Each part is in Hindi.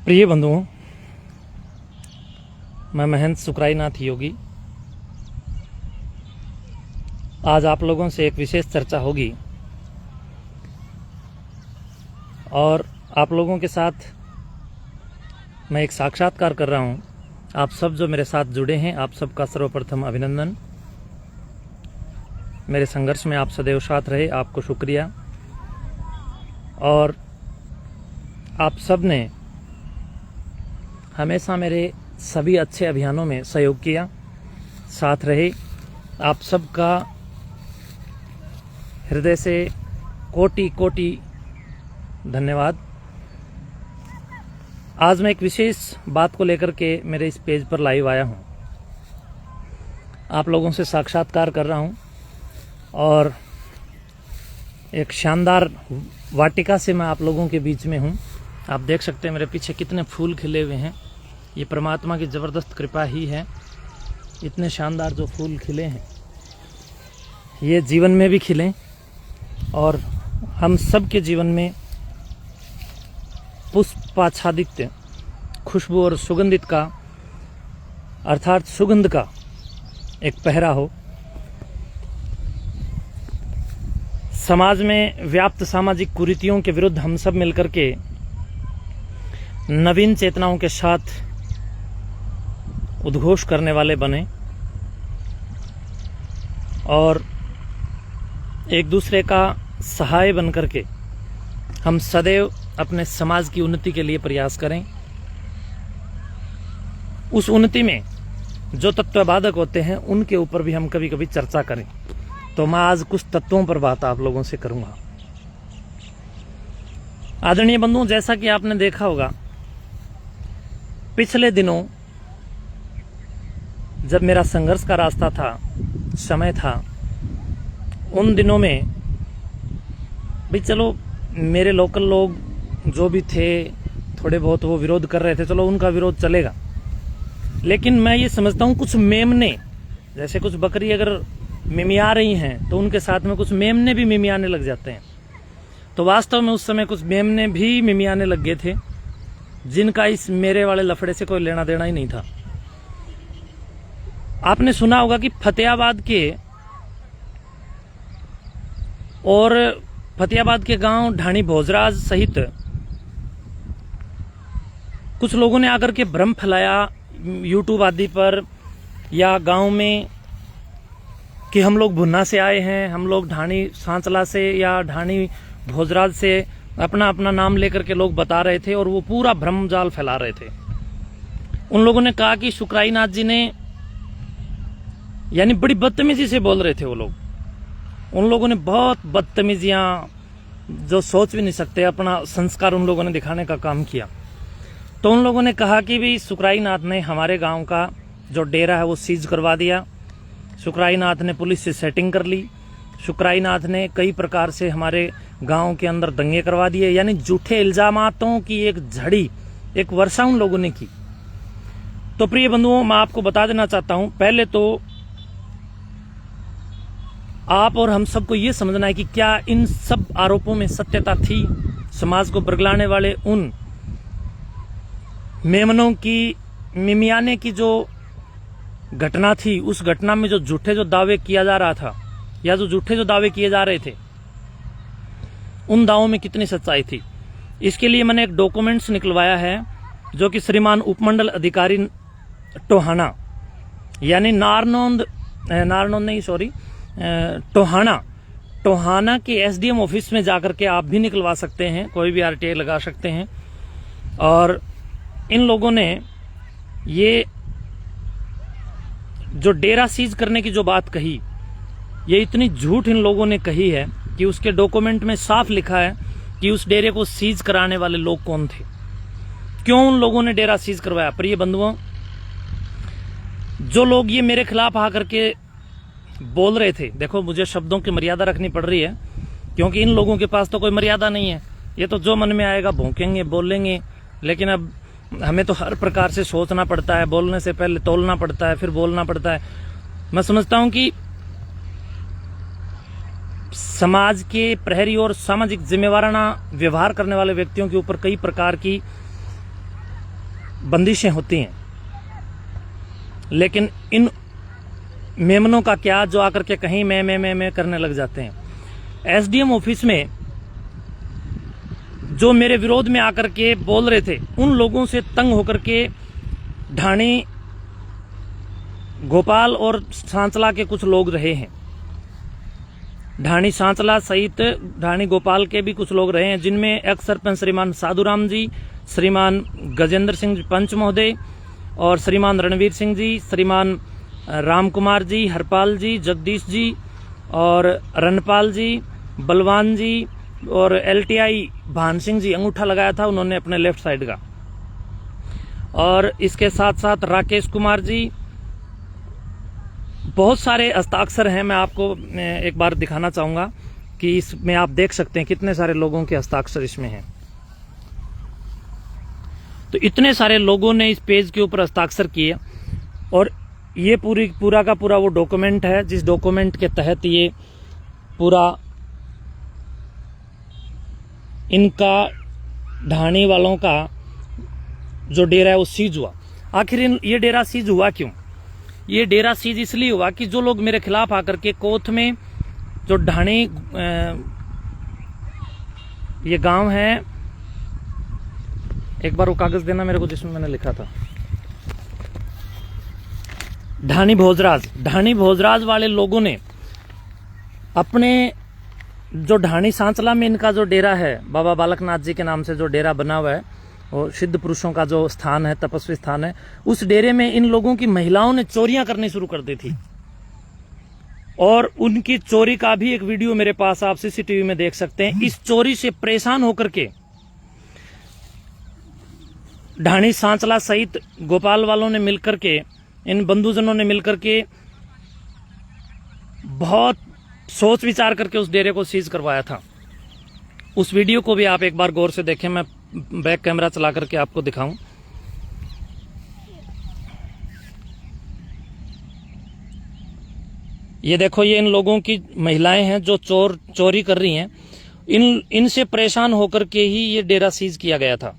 प्रिय बंधुओं, मैं महंत सुखराईनाथ योगी। आज आप लोगों से एक विशेष चर्चा होगी और आप लोगों के साथ मैं एक साक्षात्कार कर रहा हूं। आप सब जो मेरे साथ जुड़े हैं, आप सबका सर्वप्रथम अभिनंदन। मेरे संघर्ष में आप सदैव साथ रहे, आपको शुक्रिया। और आप सब ने हमेशा मेरे सभी अच्छे अभियानों में सहयोग किया, साथ रहे। आप सबका हृदय से कोटि कोटि धन्यवाद। आज मैं एक विशेष बात को लेकर के मेरे इस पेज पर लाइव आया हूं। आप लोगों से साक्षात्कार कर रहा हूं और एक शानदार वाटिका से मैं आप लोगों के बीच में हूं। आप देख सकते हैं मेरे पीछे कितने फूल खिले हुए हैं। ये परमात्मा की ज़बरदस्त कृपा ही है। इतने शानदार जो फूल खिले हैं ये जीवन में भी खिलें और हम सब के जीवन में पुष्पाच्छादित खुशबू और सुगंधित का अर्थात सुगंध का एक पहरा हो। समाज में व्याप्त सामाजिक कुरीतियों के विरुद्ध हम सब मिलकर के नवीन चेतनाओं के साथ उद्घोष करने वाले बने और एक दूसरे का सहाय बन करके हम सदैव अपने समाज की उन्नति के लिए प्रयास करें। उस उन्नति में जो तत्वबाधक होते हैं उनके ऊपर भी हम कभी कभी चर्चा करें। तो मैं आज कुछ तत्वों पर बात आप लोगों से करूंगा। आदरणीय बंधुओं, जैसा कि आपने देखा होगा, पिछले दिनों जब मेरा संघर्ष का रास्ता था, समय था, उन दिनों में भाई चलो मेरे लोकल लोग जो भी थे थोड़े बहुत वो विरोध कर रहे थे, चलो उनका विरोध चलेगा। लेकिन मैं ये समझता हूँ कुछ मेमने, जैसे कुछ बकरी अगर मिमिया रही हैं तो उनके साथ में कुछ मेमने भी मिमियाने लग जाते हैं। तो वास्तव में उस समय कुछ मेमने भी मिमियाने लग गए थे जिनका इस मेरे वाले लफड़े से कोई लेना देना ही नहीं था। आपने सुना होगा कि फतेहाबाद के गांव ढाणी भोजराज सहित कुछ लोगों ने आकर के भ्रम फैलाया यूट्यूब आदि पर या गांव में कि हम लोग भुन्ना से आए हैं, हम लोग ढाणी सांचला से या ढाणी भोजराज से अपना अपना नाम लेकर के लोग बता रहे थे और वो पूरा भ्रम जाल फैला रहे थे। उन लोगों ने कहा कि सुखराईनाथ जी ने, यानी बड़ी बदतमीजी से बोल रहे थे वो लोग। उन लोगों ने बहुत बदतमीजियां जो सोच भी नहीं सकते, अपना संस्कार उन लोगों ने दिखाने का काम किया। तो उन लोगों ने कहा कि भाई सुखराईनाथ ने हमारे गांव का जो डेरा है वो सीज करवा दिया, सुखराईनाथ ने पुलिस से सेटिंग कर ली, सुखराईनाथ ने कई प्रकार से हमारे गांव के अंदर दंगे करवा दिए। यानी झूठे इल्जामातों की एक झड़ी, एक वर्षा उन लोगों ने की। तो प्रिय बंधुओं, मैं आपको बता देना चाहता हूं, पहले तो आप और हम सबको ये समझना है कि क्या इन सब आरोपों में सत्यता थी। समाज को बरगलाने वाले उन मेमनों की मिमियाने की जो घटना थी, उस घटना में जो झूठे जो दावे किया जा रहा था या जो झूठे जो दावे किए जा रहे थे, उन दावों में कितनी सच्चाई थी। इसके लिए मैंने एक डॉक्यूमेंट्स निकलवाया है जो कि श्रीमान उपमंडल अधिकारी टोहाना, यानी टोहाना के एसडीएम ऑफिस में जाकर के आप भी निकलवा सकते हैं, कोई भी आरटीआई लगा सकते हैं। और इन लोगों ने ये जो डेरा सीज करने की जो बात कही, ये इतनी झूठ इन लोगों ने कही है कि उसके डॉक्यूमेंट में साफ लिखा है कि उस डेरे को सीज कराने वाले लोग कौन थे, क्यों उन लोगों ने डेरा सीज करवाया। प्रिय बंधुओं, जो लोग ये मेरे खिलाफ आकर के बोल रहे थे, देखो मुझे शब्दों की मर्यादा रखनी पड़ रही है क्योंकि इन लोगों के पास तो कोई मर्यादा नहीं है। ये तो जो मन में आएगा भौंकेंगे, बोलेंगे। लेकिन अब हमें तो हर प्रकार से सोचना पड़ता है, बोलने से पहले तौलना पड़ता है, फिर बोलना पड़ता है। मैं समझता हूं कि समाज के प्रहरी और सामाजिक जिम्मेवाराना व्यवहार करने वाले व्यक्तियों के ऊपर कई प्रकार की बंदिशें होती हैं, लेकिन इन मेमनों का क्या जो आकर के कहीं मैं करने लग जाते हैं। एसडीएम ऑफिस में जो मेरे विरोध में आकर के बोल रहे थे, उन लोगों से तंग होकर के ढाणी गोपाल और सांचला के कुछ लोग रहे हैं। ढाणी सांचला सहित ढाणी गोपाल के भी कुछ लोग रहे हैं, जिनमें एक्स सरपंच श्रीमान साधुराम जी, श्रीमान गजेंद्र सिंह पंच महोदय और श्रीमान रणवीर सिंह जी, श्रीमान राम कुमार जी, हरपाल जी, जगदीश जी और रणपाल जी, बलवान जी और एलटीआई भान सिंह जी अंगूठा लगाया था उन्होंने अपने लेफ्ट साइड का। और इसके साथ साथ राकेश कुमार जी, बहुत सारे हस्ताक्षर हैं। मैं आपको एक बार दिखाना चाहूंगा कि इसमें आप देख सकते हैं कितने सारे लोगों के हस्ताक्षर इसमें हैं। तो इतने सारे लोगों ने इस पेज के ऊपर हस्ताक्षर किए और ये पूरा का पूरा वो डॉक्यूमेंट है जिस डॉक्यूमेंट के तहत ये पूरा इनका ढाणी वालों का जो डेरा है वो सीज हुआ। आखिर ये डेरा सीज हुआ क्यों? ये डेरा सीज इसलिए हुआ कि जो लोग मेरे खिलाफ आकर के कोथ में जो ढाणी ये गांव है, एक बार वो कागज देना मेरे को जिसमें मैंने लिखा था, ढाणी भोजराज वाले लोगों ने अपने जो ढाणी सांचला में इनका जो डेरा है, बाबा बालकनाथ जी के नाम से जो डेरा बना हुआ है और सिद्ध पुरुषों का जो स्थान है, तपस्वी स्थान है, उस डेरे में इन लोगों की महिलाओं ने चोरियां करनी शुरू कर दी थी। और उनकी चोरी का भी एक वीडियो मेरे पास आप सीसीटीवी में देख सकते हैं। इस चोरी से परेशान होकर के ढाणी सांचला सहित गोपाल वालों ने मिलकर के, इन बंधुजनों ने मिलकर के बहुत सोच विचार करके उस डेरे को सीज करवाया था। उस वीडियो को भी आप एक बार गौर से देखें, मैं बैक कैमरा चला करके आपको दिखाऊं। ये देखो, ये इन लोगों की महिलाएं हैं जो चोरी कर रही हैं। इनसे परेशान होकर के ही ये डेरा सीज किया गया था।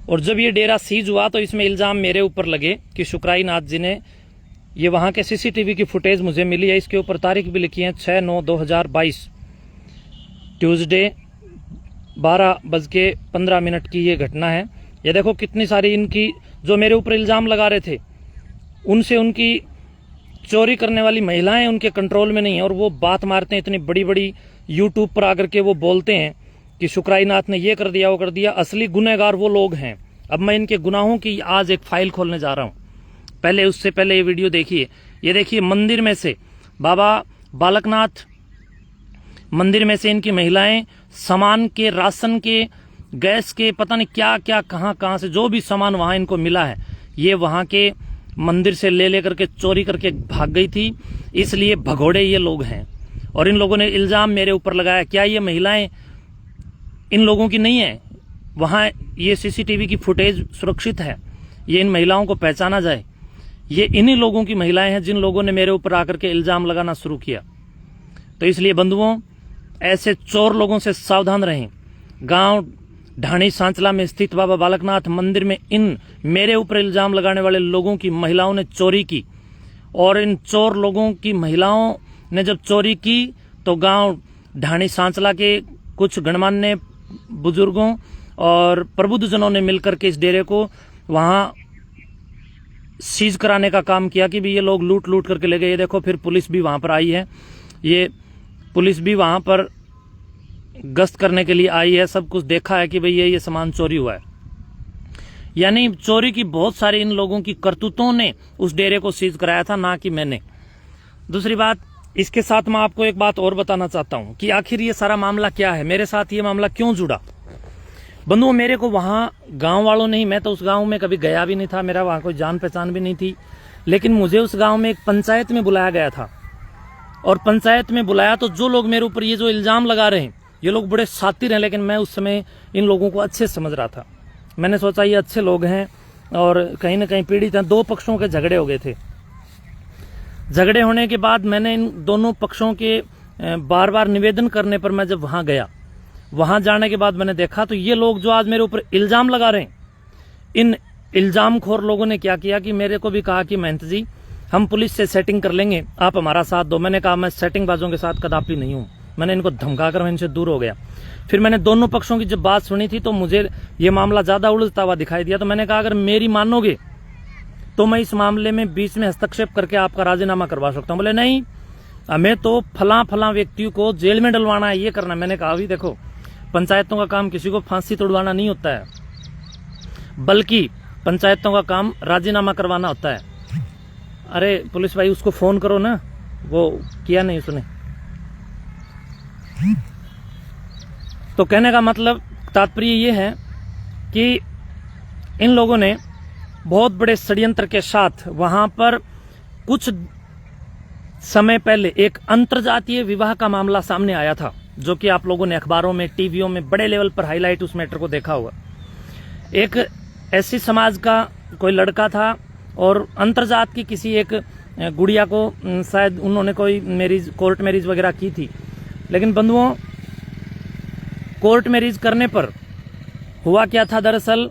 और जब ये डेरा सीज हुआ तो इसमें इल्जाम मेरे ऊपर लगे कि शुक्राई नाथ जी ने, ये वहां के सीसीटीवी की फुटेज मुझे मिली है, इसके ऊपर तारीख भी लिखी है 6/9/2022 ट्यूसडे 12:15 की ये घटना है। ये देखो कितनी सारी इनकी जो मेरे ऊपर इल्जाम लगा रहे थे, उनसे उनकी चोरी करने वाली महिलाएं उनके कंट्रोल में नहीं है। और वो बात मारते हैं इतनी बड़ी बड़ी, यूट्यूब पर आकर के वो बोलते हैं कि शुक्राई नाथ ने ये कर दिया वो कर दिया। असली गुनहगार वो लोग हैं। अब मैं इनके गुनाहों की आज एक फाइल खोलने जा रहा हूं। पहले उससे पहले ये वीडियो देखिए। ये देखिए, मंदिर में से, बाबा बालकनाथ मंदिर में से इनकी महिलाएं सामान के, राशन के, गैस के, पता नहीं क्या क्या कहां से जो भी सामान वहां इनको मिला है, ये वहां के मंदिर से ले लेकर के चोरी करके भाग गई थी। इसलिए भगोड़े ये लोग हैं। और इन लोगों ने इल्जाम मेरे ऊपर लगाया। क्या ये महिलाएं इन लोगों की नहीं है? वहां ये सीसीटीवी की फुटेज सुरक्षित है, ये इन महिलाओं को पहचाना जाए। ये इन्हीं लोगों की महिलाएं हैं जिन लोगों ने मेरे ऊपर आकर के इल्जाम लगाना शुरू किया। तो इसलिए बंधुओं, ऐसे चोर लोगों से सावधान रहें। गांव ढाणी सांचला में स्थित बाबा बालकनाथ मंदिर में इन मेरे ऊपर इल्जाम लगाने वाले लोगों की महिलाओं ने चोरी की। और इन चोर लोगों की महिलाओं ने जब चोरी की तो गांव ढाणी सांचला के कुछ गणमान्य बुजुर्गों और प्रबुद्धजनों ने मिलकर के इस डेरे को वहां सीज कराने का काम किया कि भी ये लोग लूट लूट करके ले गए। ये देखो, फिर पुलिस भी वहां पर आई है। ये पुलिस भी वहां पर गश्त करने के लिए आई है। सब कुछ देखा है कि भाई ये सामान चोरी हुआ है। यानी चोरी की बहुत सारी इन लोगों की करतूतों ने उस डेरे को सीज कराया था, ना कि मैंने। दूसरी बात, इसके साथ मैं आपको एक बात और बताना चाहता हूं कि आखिर ये सारा मामला क्या है, मेरे साथ ये मामला क्यों जुड़ा। बंधुओं, मेरे को वहां गांव वालों ने ही, मैं तो उस गांव में कभी गया भी नहीं था, मेरा वहां कोई जान पहचान भी नहीं थी, लेकिन मुझे उस गांव में एक पंचायत में बुलाया गया था। और पंचायत में बुलाया तो जो लोग मेरे ऊपर ये जो इल्जाम लगा रहे हैं, ये लोग बड़े शातिर हैं, लेकिन मैं उस समय इन लोगों को अच्छे समझ रहा था। मैंने सोचा ये अच्छे लोग हैं और कहीं ना कहीं पीड़ित हैं। दो पक्षों के झगड़े हो गए थे। झगड़े होने के बाद मैंने इन दोनों पक्षों के बार बार निवेदन करने पर मैं जब वहां गया, वहां जाने के बाद मैंने देखा तो ये लोग जो आज मेरे ऊपर इल्जाम लगा रहे हैं, इन इल्जामखोर लोगों ने क्या किया कि मेरे को भी कहा कि महंत जी हम पुलिस से सेटिंग कर लेंगे, आप हमारा साथ दो। मैंने कहा मैं सेटिंग बाजों के साथ कदापि नहीं हूं। मैंने इनको धमकाकर मैं इनसे दूर हो गया। फिर मैंने दोनों पक्षों की जब बात सुनी थी तो मुझे ये मामला ज्यादा उलझता हुआ दिखाई दिया। तो मैंने कहा अगर मेरी मानोगे तो मैं इस मामले में बीच में हस्तक्षेप करके आपका राजीनामा करवा सकता हूं। बोले नहीं, हमें तो फला व्यक्ति को जेल में डलवाना है, ये करना। मैंने कहा अभी देखो, पंचायतों का काम किसी को फांसी तोड़वाना नहीं होता है, बल्कि पंचायतों का काम राजीनामा करवाना होता है। अरे पुलिस भाई उसको फोन करो ना, वो किया नहीं उसने। तो कहने का मतलब तात्पर्य ये है कि इन लोगों ने बहुत बड़े षड्यंत्र के साथ वहां पर कुछ समय पहले एक अंतरजातीय विवाह का मामला सामने आया था, जो कि आप लोगों ने अखबारों में, टीवियों में बड़े लेवल पर हाईलाइट उस मैटर को देखा होगा। एक ऐसी समाज का कोई लड़का था और अंतरजात की किसी एक गुड़िया को शायद उन्होंने कोई कोर्ट मैरिज वगैरह की थी। लेकिन बंधुओं, कोर्ट मैरिज करने पर हुआ क्या था, दरअसल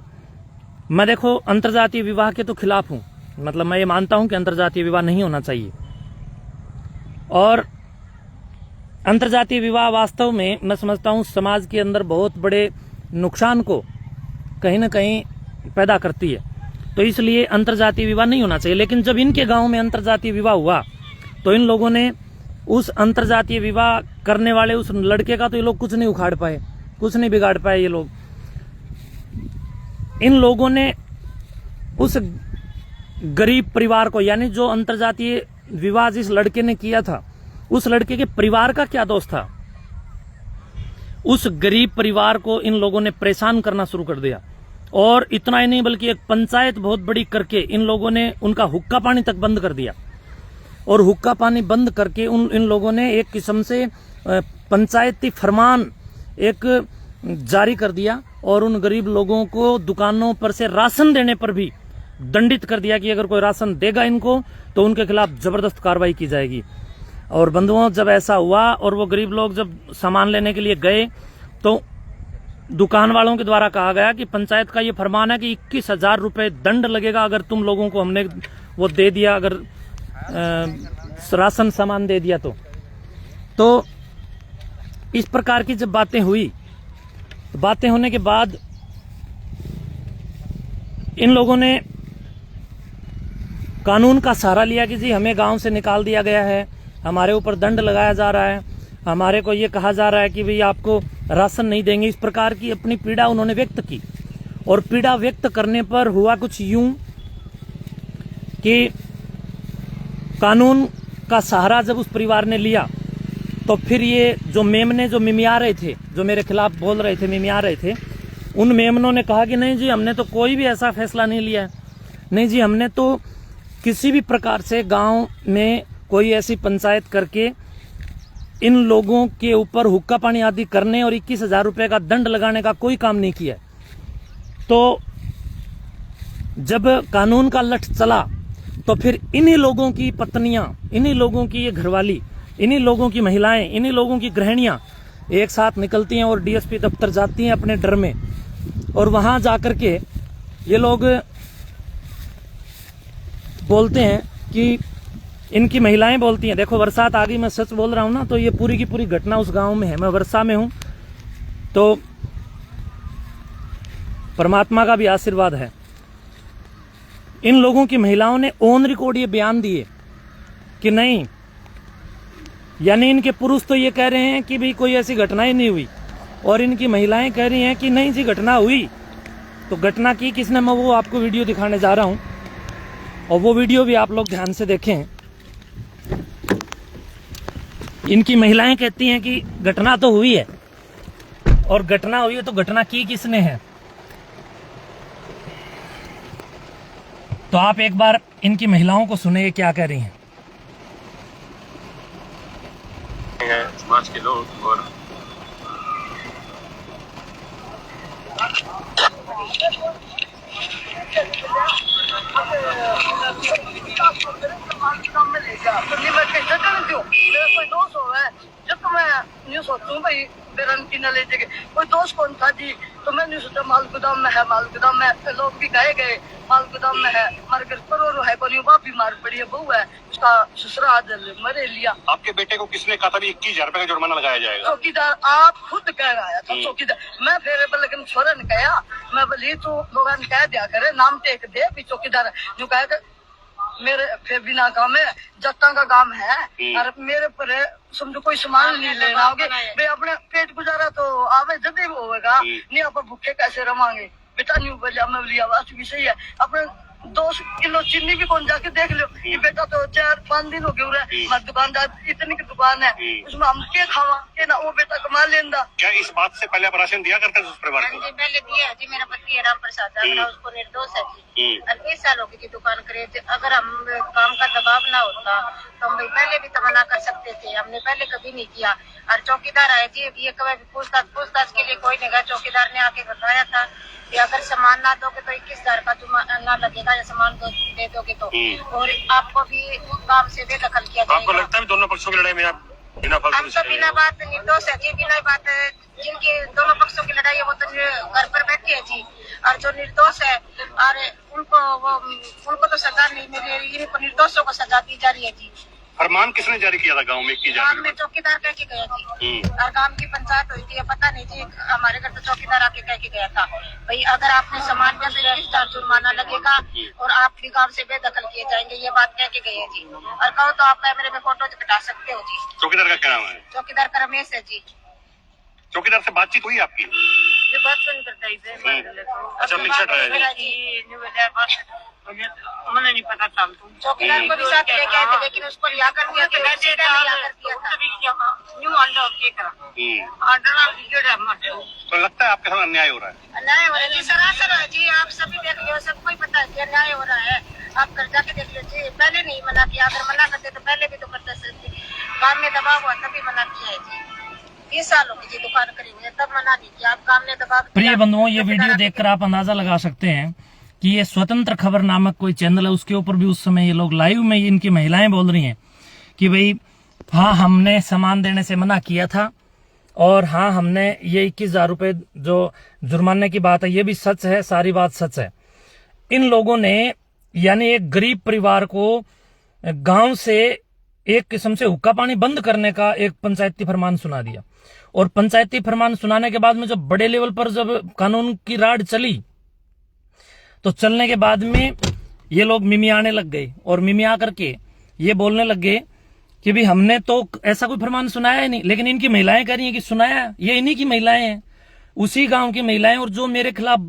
मैं देखो अंतरजातीय विवाह के तो खिलाफ हूं, मतलब मैं ये मानता हूं कि अंतरजातीय विवाह नहीं होना चाहिए। और अंतरजातीय विवाह वास्तव में मैं समझता हूं समाज के अंदर बहुत बड़े नुकसान को कहीं ना कहीं पैदा करती है, तो इसलिए अंतरजातीय विवाह नहीं होना चाहिए। लेकिन जब इनके गांव में अंतरजातीय विवाह हुआ तो इन लोगों ने उस अंतरजातीय विवाह करने वाले उस लड़के का तो ये लोग कुछ नहीं उखाड़ पाए, कुछ नहीं बिगाड़ पाए। ये लोग, इन लोगों ने उस गरीब परिवार को, यानी जो अंतरजातीय विवाह जिस लड़के ने किया था, उस लड़के के परिवार का क्या दोष था, उस गरीब परिवार को इन लोगों ने परेशान करना शुरू कर दिया। और इतना ही नहीं बल्कि एक पंचायत बहुत बड़ी करके इन लोगों ने उनका हुक्का पानी तक बंद कर दिया। और हुक्का पानी बंद करके इन लोगों ने एक किस्म से पंचायती फरमान एक जारी कर दिया और उन गरीब लोगों को दुकानों पर से राशन देने पर भी दंडित कर दिया कि अगर कोई राशन देगा इनको तो उनके खिलाफ जबरदस्त कार्रवाई की जाएगी। और बंधुओं, जब ऐसा हुआ और वो गरीब लोग जब सामान लेने के लिए गए तो दुकान वालों के द्वारा कहा गया कि पंचायत का ये फरमान है कि 21,000 रुपए दंड लगेगा अगर तुम लोगों को हमने वो दे दिया, अगर राशन सामान दे दिया तो इस प्रकार की जब बातें हुई, बातें होने के बाद इन लोगों ने कानून का सहारा लिया कि जी हमें गांव से निकाल दिया गया है, हमारे ऊपर दंड लगाया जा रहा है, हमारे को ये कहा जा रहा है कि भाई आपको राशन नहीं देंगे। इस प्रकार की अपनी पीड़ा उन्होंने व्यक्त की। और पीड़ा व्यक्त करने पर हुआ कुछ यूं कि कानून का सहारा जब उस परिवार ने लिया तो फिर ये जो मेमने जो मिमिया रहे थे, जो मेरे खिलाफ बोल रहे थे, मिमिया रहे थे, उन मेमनों ने कहा कि नहीं जी हमने तो कोई भी ऐसा फैसला नहीं लिया है, नहीं जी हमने तो किसी भी प्रकार से गांव में कोई ऐसी पंचायत करके इन लोगों के ऊपर हुक्का पानी आदि करने और 21,000 रुपए का दंड लगाने का कोई काम नहीं किया। तो जब कानून का लठ चला तो फिर इन्हीं लोगों की पत्नियां, इन्हीं लोगों की ये घरवाली, इन्हीं लोगों की महिलाएं, इन्हीं लोगों की गृहिणियां एक साथ निकलती हैं और डीएसपी दफ्तर जाती हैं अपने डर में। और वहां जाकर के ये लोग बोलते हैं कि इनकी महिलाएं बोलती हैं, देखो बरसात आ गई, मैं सच बोल रहा हूं ना, तो ये पूरी की पूरी घटना उस गांव में है, मैं वर्षा में हूं, तो परमात्मा का भी आशीर्वाद है। इन लोगों की महिलाओं ने ऑन रिकॉर्ड ये बयान दिए कि नहीं, यानी इनके पुरुष तो ये कह रहे हैं कि भाई कोई ऐसी घटना ही नहीं हुई, और इनकी महिलाएं कह रही हैं कि नहीं जी घटना हुई। तो घटना की किसने, मैं वो आपको वीडियो दिखाने जा रहा हूं और वो वीडियो भी आप लोग ध्यान से देखें। इनकी महिलाएं कहती हैं कि घटना तो हुई है, और घटना हुई है तो घटना की किसने है। तो आप एक बार इनकी महिलाओं को सुनिए क्या कह रही हैं। समाज के लोग और मेरा कोई दोस्त हो रहा है जब तो मैं न्यूज तू भाई बेरंगी न ले जाएगी। कोई दोस्त कौन था जी? तो मैंने सोचा माल गोदाम में है, माल गोदाम में। लोग भी कहे गए माल गोदाम में है, मर कर करोड़ों है, कोई बाप बीमार पड़ी है, बहू है, उसका ससुरा आज मरे लिया। आपके बेटे को किसने कहा था 21,000 रुपए का जुर्माना लगाया जाएगा? चौकीदार आप खुद कह रहा है तो चौकीदार। मैं फिर लेकिन छोरा ने कहा, मैं बोली तू लोगों ने कह दिया करे नाम टेक दे भी चौकीदार जो कहे मेरे फिर बिना काम है, जत्ता का काम है और मेरे पर समझो कोई सामान नहीं लेना होगे भाई, अपने पेट गुजारा तो आवे जब भी होगा, नहीं आप भूखे कैसे रवांगे बेटा। न्यू बोलिया मैं बोलिया बात भी सही है। अपने 2 किलो चीनी भी कौन जाके देख लो ये बेटा तो 4-5 दिन हो गए रहे, मैं दुकानदार इतनी की दुकान है उसमें हम के खावा के ना वो बेटा कमा लेंदा। क्या इस बात से पहले आप राशन दिया करते थे उस परिवार को? पहले दिया है जी, मेरा पति है राम प्रसाद, उसको निर्दोष है जी। 20 साल हो गए दुकान करे। अगर हम काम का दबाव ना होता तो हम पहले भी तमन्ना कर सकते थे, हमने पहले कभी नहीं किया। और चौकीदार आए जी, ये कभी पूछताछ के लिए कोई नहीं गया। चौकीदार ने आके बताया था कि अगर सामान ना दोगे तो 21,000 का जुर्माना लगेगा, या सामान दे दोगे तो, और आपको भी काम से बेदखल किया जाएगा। आपको लगता है दोनों पक्षों की लड़ाई में आप बिना हम तो बिना बात निर्दोष है जी, बिना बात जिनकी दोनों पक्षों की लड़ाई है वो तो घर पर बैठे है जी, और जो निर्दोष है और उनको तो सजा नहीं मिली, इनको निर्दोषों को सजा दी जा रही है जी। फरमान किसने जारी किया था गाँव में? गाँव में चौकीदार कह के गया जी, और गाँव की पंचायत हुई थी, पता नहीं जी, हमारे घर तो चौकीदार आके कह के गया था भाई अगर आपने सामान दिया तो 21,000 जुर्माना लगेगा और आप भी गाँव से बेदखल किए जाएंगे, ये बात कह के गए हैं जी। और कहो तो आप कैमरे में फोटो कटा सकते हो जी। चौकीदार का क्या नाम है? चौकीदार का रमेश है जी। चौकीदार से बातचीत हुई आपकी? ये बात नहीं करता अच्छा, मिक्सर ड्राइवर मैंने नहीं पता था। चौकीदार को भी साथ लेके आए थे लेकिन उसको लिया कर दिया था, तो लगता है आपके साथ अन्याय हो रहा है? अन्याय हो रहा है जी, सरासर है जी। आप सभी देख लो, सबको ही पता है कि अन्याय हो रहा है। आप कर जाके देख लो जी, पहले नहीं मना किया, अगर मना करते तो पहले भी तो करते थे। काम में दबाव हुआ तभी मना किया है जी। 20 साल हो गए जी दुकान करी हुई है, तब मना नहीं किया। आप काम में दबाव। प्रिय बंधुओं, ये वीडियो देखकर आप अंदाजा लगा सकते हैं कि ये स्वतंत्र खबर नामक कोई चैनल है, उसके ऊपर भी उस समय ये लोग लाइव में इनकी महिलाएं बोल रही हैं कि भाई हाँ हमने सामान देने से मना किया था, और हाँ हमने ये 21,000 रुपए जो जुर्माने की बात है ये भी सच है, सारी बात सच है। इन लोगों ने यानी एक गरीब परिवार को गांव से एक किस्म से हुक्का पानी बंद करने का एक पंचायती फरमान सुना दिया, और पंचायती फरमान सुनाने के बाद में जब बड़े लेवल पर जब कानून की राड चली तो चलने के बाद में ये लोग मिमियाने लग गए, और मिमिया करके ये बोलने लग गए कि भी हमने तो ऐसा कोई फरमान सुनाया ही नहीं। लेकिन इनकी महिलाएं कह रही हैं कि सुनाया, ये इन्हीं की महिलाएं हैं, उसी गांव की महिलाएं, और जो मेरे खिलाफ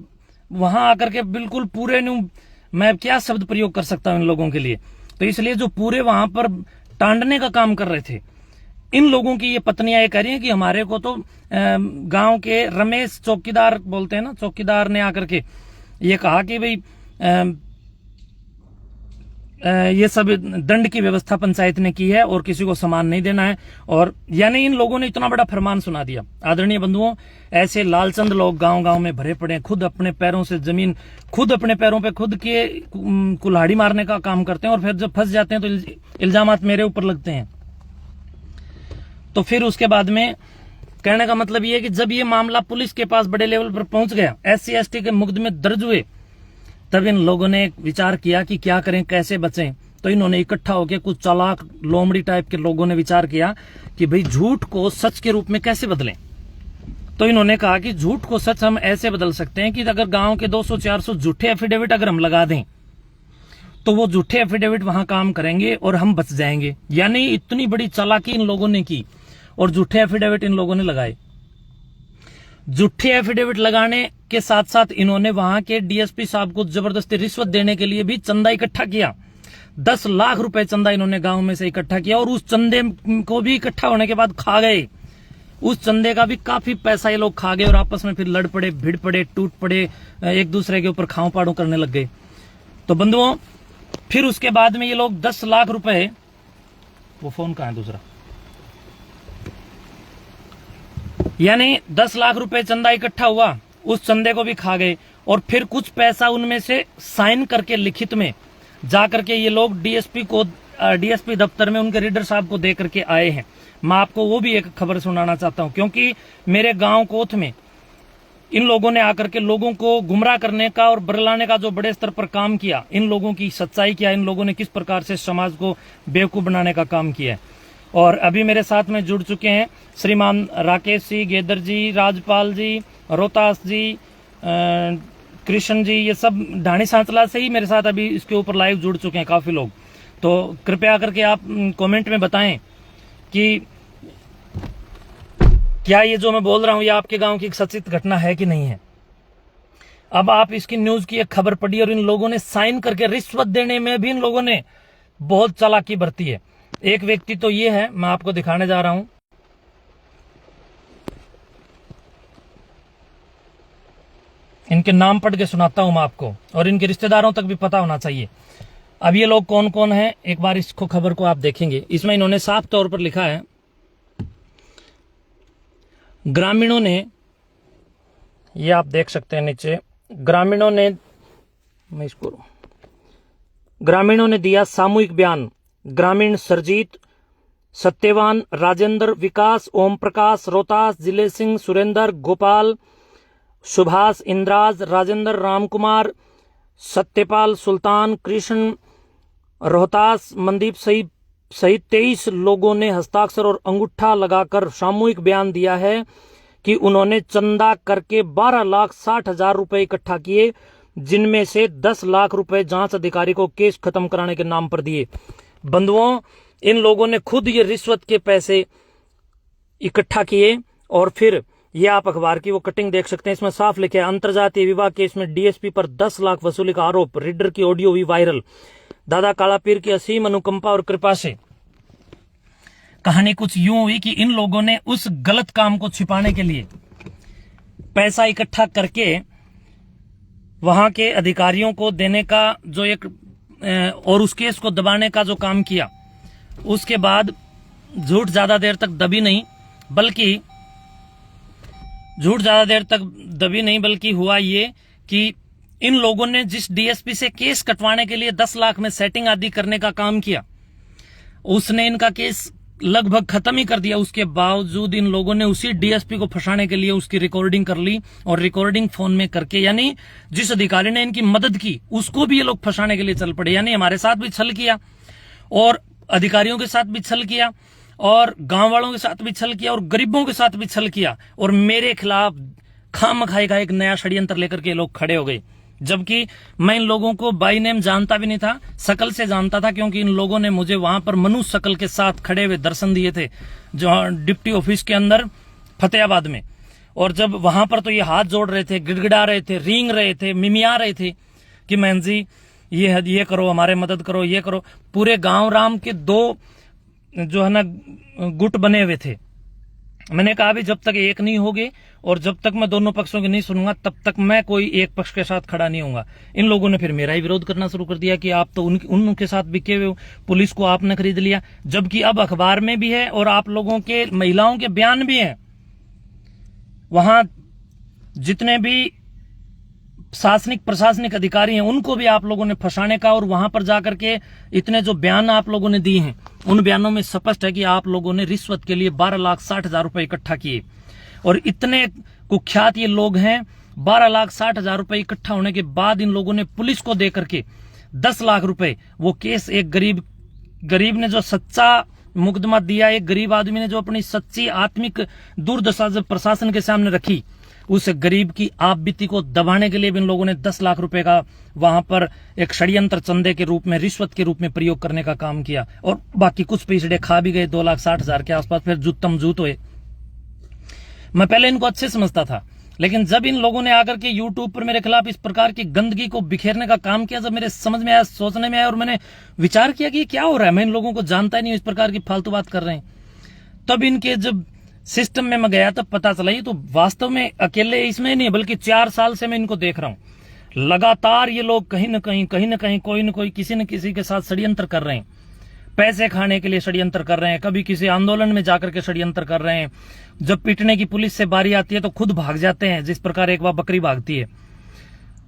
वहां आकर के बिल्कुल पूरे मैं क्या शब्द प्रयोग कर सकता हूं इन लोगों के लिए। तो इसलिए जो पूरे वहां पर टांडने का काम कर रहे थे, इन लोगों की ये पत्नियां ये कह रही हैं कि हमारे को तो गांव के रमेश चौकीदार बोलते हैं ना, चौकीदार ने आकर के ये कहा कि भाई ये सब दंड की व्यवस्था पंचायत ने की है और किसी को सामान नहीं देना है, और यानी इन लोगों ने इतना बड़ा फरमान सुना दिया। आदरणीय बंधुओं, ऐसे लालचंद लोग गांव-गांव में भरे पड़े हैं, खुद अपने पैरों से जमीन, खुद अपने पैरों पे खुद के कुल्हाड़ी मारने का काम करते हैं, और फिर जब फंस जाते हैं तो इल्जामात मेरे ऊपर लगते हैं। तो फिर उसके बाद में कहने का मतलब ये है कि जब ये मामला पुलिस के पास बड़े लेवल पर पहुंच गया, SC/ST के मुकदमे दर्ज हुए, तब इन लोगों ने विचार किया कि क्या करें, कैसे बचें। तो इन्होंने इकट्ठा होकर कुछ चालाक लोमड़ी टाइप के लोगों ने विचार किया कि भाई झूठ को सच के रूप में कैसे बदलें। तो इन्होंने कहा कि झूठ को सच हम ऐसे बदल सकते हैं कि अगर गांव के 200-400 झूठे एफिडेविट अगर हम लगा दें तो वो झूठे एफिडेविट वहां काम करेंगे और हम बच जाएंगे। यानी इतनी बड़ी चालाकी इन लोगों ने की और झूठे एफिडेविट इन लोगों ने लगाए। झूठे एफिडेविट लगाने के साथ साथ इन्होंने वहां के DSP साहब को जबरदस्ती रिश्वत देने के लिए भी चंदा इकट्ठा किया। 10 लाख रुपए चंदा इन्होंने गांव में से इकट्ठा किया, और उस चंदे को भी इकट्ठा होने के बाद खा गए। उस चंदे का भी काफी पैसा ये लोग खा गए, और आपस में फिर लड़ पड़े, भिड़ पड़े, टूट पड़े, एक दूसरे के ऊपर खाओ पाड़ो करने लग गए। तो बंधुओं, फिर उसके बाद में ये लोग 10 लाख रुपए, वो फोन कहां है दूसरा, यानी 10 लाख रुपए चंदा इकट्ठा हुआ, उस चंदे को भी खा गए, और फिर कुछ पैसा उनमें से साइन करके लिखित में जाकर के ये लोग DSP दफ्तर में उनके रीडर साहब को दे करके आए हैं। मैं आपको वो भी एक खबर सुनाना चाहता हूं, क्योंकि मेरे गांव कोथ में इन लोगों ने आकर के लोगों को गुमराह करने का और बरलाने का जो बड़े स्तर पर काम किया, इन लोगों की सच्चाई क्या, इन लोगों ने किस प्रकार से समाज को बेवकूफ बनाने का काम किया है। और अभी मेरे साथ में जुड़ चुके हैं श्रीमान राकेश जी, गेदर जी, राजपाल जी, रोहतास जी, कृष्ण जी, ये सब ढाणी सांचला से ही मेरे साथ अभी इसके ऊपर लाइव जुड़ चुके हैं काफी लोग। तो कृपया करके आप कमेंट में बताएं कि क्या ये जो मैं बोल रहा हूं ये आपके गांव की एक सचित घटना है कि नहीं है। अब आप इसकी न्यूज की एक खबर पढ़ी और इन लोगों ने साइन करके रिश्वत देने में भी इन लोगों ने बहुत चालाकी बरती है। एक व्यक्ति तो ये है, मैं आपको दिखाने जा रहा हूं, इनके नाम पढ़ के सुनाता हूं मैं आपको, और इनके रिश्तेदारों तक भी पता होना चाहिए। अब ये लोग कौन कौन हैं, एक बार इसको खबर को आप देखेंगे। इसमें इन्होंने साफ तौर पर लिखा है, ग्रामीणों ने, ये आप देख सकते हैं नीचे, ग्रामीणों ने दिया सामूहिक बयान। ग्रामीण सरजीत, सत्यवान, राजेंद्र, विकास, ओम प्रकाश, रोहतास, जिले सिंह, सुरेंद्र, गोपाल, सुभाष, इंद्राज, राजेंद्र, रामकुमार, सत्यपाल, सुल्तान, कृष्ण, रोहतास, मनदीप सहित 23 लोगों ने हस्ताक्षर और अंगूठा लगाकर सामूहिक बयान दिया है कि उन्होंने चंदा करके 12,60,000 रुपए इकट्ठा किए, जिनमें से 10 लाख रुपए जांच अधिकारी को केस खत्म कराने के नाम पर दिए। बंधुओं, इन लोगों ने खुद ये रिश्वत के पैसे इकट्ठा किए और फिर ये आप अखबार की वो कटिंग देख सकते हैं, इसमें साफ लिखे है, अंतर्जातीय विवाह केस में डीएसपी पर 10 लाख वसूली का आरोप, रीडर की ऑडियो हुई वायरल। दादा कालापीर की असीम अनुकंपा और कृपा से कहानी कुछ यूं हुई कि इन लोगों ने उस गलत काम को छिपाने के लिए पैसा इकट्ठा करके वहां के अधिकारियों को देने का जो एक और उस केस को दबाने का जो काम किया, उसके बाद झूठ ज्यादा देर तक दबी नहीं, बल्कि हुआ ये कि इन लोगों ने जिस डीएसपी से केस कटवाने के लिए 10 लाख में सेटिंग आदि करने का काम किया, उसने इनका केस लगभग खत्म ही कर दिया। उसके बावजूद इन लोगों ने उसी डीएसपी को फंसाने के लिए उसकी रिकॉर्डिंग कर ली, और रिकॉर्डिंग फोन में करके, यानी जिस अधिकारी ने इनकी मदद की उसको भी ये लोग फंसाने के लिए चल पड़े। यानी हमारे साथ भी छल किया और अधिकारियों के साथ भी छल किया और गांव वालों के साथ भी छल किया और गरीबों के साथ भी छल किया, और मेरे खिलाफ खामखाई का एक नया षड्यंत्र लेकर के लोग खड़े हो गए। जबकि मैं इन लोगों को बाई नेम जानता भी नहीं था, शकल से जानता था, क्योंकि इन लोगों ने मुझे वहां पर मनुष्य शकल के साथ खड़े हुए दर्शन दिए थे, जो डिप्टी ऑफिस के अंदर फतेहाबाद में। और जब वहां पर तो ये हाथ जोड़ रहे थे, गिड़गिड़ा रहे थे, रींग रहे थे, मिमिया रहे थे कि महन जी ये करो, हमारे मदद करो, ये करो। पूरे गांव राम के 2 जो है ना गुट बने हुए थे। मैंने कहा भी जब तक एक नहीं होगे और जब तक मैं दोनों पक्षों की नहीं सुनूंगा, तब तक मैं कोई एक पक्ष के साथ खड़ा नहीं होऊंगा। इन लोगों ने फिर मेरा ही विरोध करना शुरू कर दिया कि आप तो उनके साथ बिके हुए हो, पुलिस को आपने खरीद लिया। जबकि अब अखबार में भी है और आप लोगों के महिलाओं के बयान भी हैं, वहां जितने भी शासनिक प्रशासनिक अधिकारी हैं उनको भी आप लोगों ने फंसाने का, और वहां पर जाकर के इतने जो बयान आप लोगों ने दिए हैं उन बयानों में स्पष्ट है कि आप लोगों ने रिश्वत के लिए 12,60,000 रुपए इकट्ठा किए। और इतने कुख्यात ये लोग हैं, 12,60,000 रुपए इकट्ठा होने के बाद इन लोगों ने पुलिस को दे करके 10 लाख रुपए, वो केस एक गरीब ने जो सच्चा मुकदमा दिया, एक गरीब आदमी ने जो अपनी सच्ची आत्मिक दुर्दशा जब प्रशासन के सामने रखी, उस गरीब की आपबीती को दबाने के लिए भी इन लोगों ने 10 लाख रुपए का वहां पर एक षड्यंत्र चंदे के रूप में, रिश्वत के रूप में प्रयोग करने का काम किया। और बाकी कुछ पैसे खा भी गए, 2,60,000 के आसपास, फिर जूतम जूत हुए। मैं पहले इनको अच्छे समझता था, लेकिन जब इन लोगों ने आकर के यूट्यूब पर मेरे खिलाफ इस प्रकार की गंदगी को बिखेरने का काम किया, जब मेरे समझ में आया, सोचने में आया और मैंने विचार किया कि क्या हो रहा है, मैं इन लोगों को जानता ही नहीं, इस प्रकार की फालतू बात कर रहे हैं। तब इनके जब सिस्टम में मैं गया तब पता चला ये तो वास्तव में अकेले इसमें नहीं, बल्कि 4 साल से मैं इनको देख रहा हूं। लगातार ये लोग कहीं न कहीं कोई न कोई किसी न किसी के साथ षड्यंत्र कर रहे हैं, पैसे खाने के लिए षड्यंत्र कर रहे हैं, कभी किसी आंदोलन में जाकर के षड्यंत्र कर रहे हैं। जब पीटने की पुलिस से बारी आती है तो खुद भाग जाते हैं, जिस प्रकार एक बार बकरी भागती है,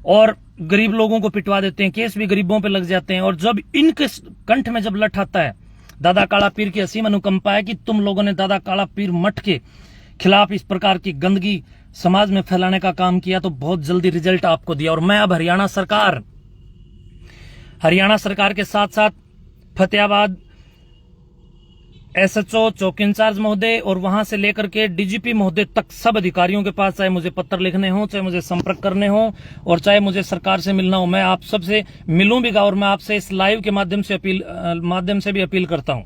और गरीब लोगों को पिटवा देते हैं, केस भी गरीबों पे लग जाते हैं। और जब इनके कंठ में जब लठ आता है दादा काला पीर की असीम अनुकंपा है कि तुम लोगों ने दादा काला पीर मठ के खिलाफ इस प्रकार की गंदगी समाज में फैलाने का काम किया, तो बहुत जल्दी रिजल्ट आपको दिया। और मैं अब हरियाणा सरकार के साथ साथ फतेहाबाद SHO चौकी इंचार्ज महोदय और वहां से लेकर के DGP महोदय तक सब अधिकारियों के पास, चाहे मुझे पत्र लिखने हो, चाहे मुझे संपर्क करने हो और चाहे मुझे सरकार से मिलना हो, मैं आप सबसे मिलूं भी और मैं आपसे इस लाइव के माध्यम से भी अपील करता हूं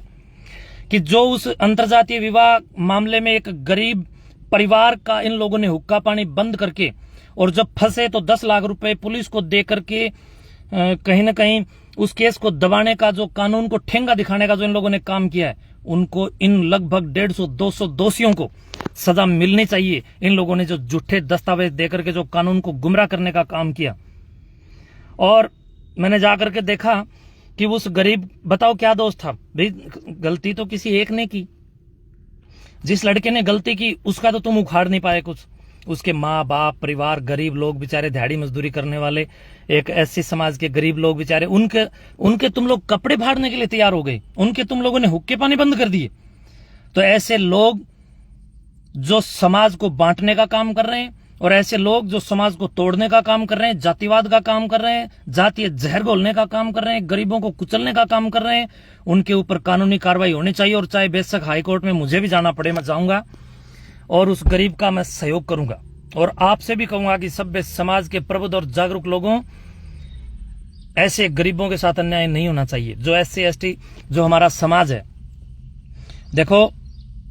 कि जो उस अंतरजातीय विवाह मामले में एक गरीब परिवार का इन लोगों ने हुक्का पानी बंद करके और जब फंसे तो 10 लाख रुपए पुलिस को दे करके कहीं ना कहीं उस केस को दबाने का, जो कानून को ठेंगा दिखाने का जो इन लोगों ने काम किया है, उनको इन लगभग 150-200 दोषियों को सजा मिलनी चाहिए। इन लोगों ने जो झूठे दस्तावेज देकर के जो कानून को गुमराह करने का काम किया। और मैंने जाकर के देखा कि उस गरीब, बताओ क्या दोष था भाई, गलती तो किसी एक ने की। जिस लड़के ने गलती की उसका तो तुम उखाड़ नहीं पाए कुछ। उसके माँ बाप, परिवार, गरीब लोग बेचारे, दिहाड़ी मजदूरी करने वाले, एक SC समाज के गरीब लोग बेचारे, उनके तुम लोग कपड़े फाड़ने के लिए तैयार हो गए, उनके तुम लोगों ने हुक्के पानी बंद कर दिए। तो ऐसे लोग जो समाज को बांटने का काम कर रहे हैं और ऐसे लोग जो समाज को तोड़ने का काम कर रहे हैं, जातिवाद का काम कर रहे हैं, जातीय जहर घोलने का काम कर रहे हैं, गरीबों को कुचलने का काम कर रहे हैं, उनके ऊपर कानूनी कार्रवाई होनी चाहिए। और चाहे बेशक हाईकोर्ट में मुझे भी जाना पड़े, मैं जाऊंगा और उस गरीब का मैं सहयोग करूंगा। और आपसे भी कहूंगा कि सभ्य समाज के प्रबुद्ध और जागरूक लोगों, ऐसे गरीबों के साथ अन्याय नहीं होना चाहिए। जो SC ST जो हमारा समाज है, देखो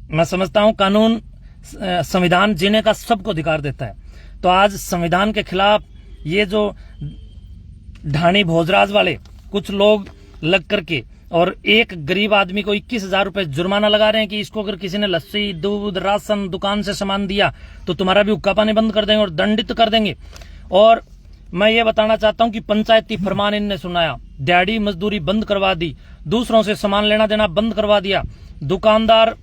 मैं समझता हूं कानून, संविधान जीने का सबको अधिकार देता है। तो आज संविधान के खिलाफ ये जो ढाणी भोजराज वाले कुछ लोग लग करके और एक गरीब आदमी को 21,000 रुपए जुर्माना लगा रहे हैं कि इसको अगर किसी ने लस्सी, दूध, राशन दुकान से सामान दिया तो तुम्हारा भी हुक्का पानी बंद कर देंगे और दंडित कर देंगे। और मैं ये बताना चाहता हूं कि पंचायती फरमान इनने सुनाया, दिहाड़ी मजदूरी बंद करवा दी, दूसरों से सामान लेना देना बंद करवा दिया, दुकानदार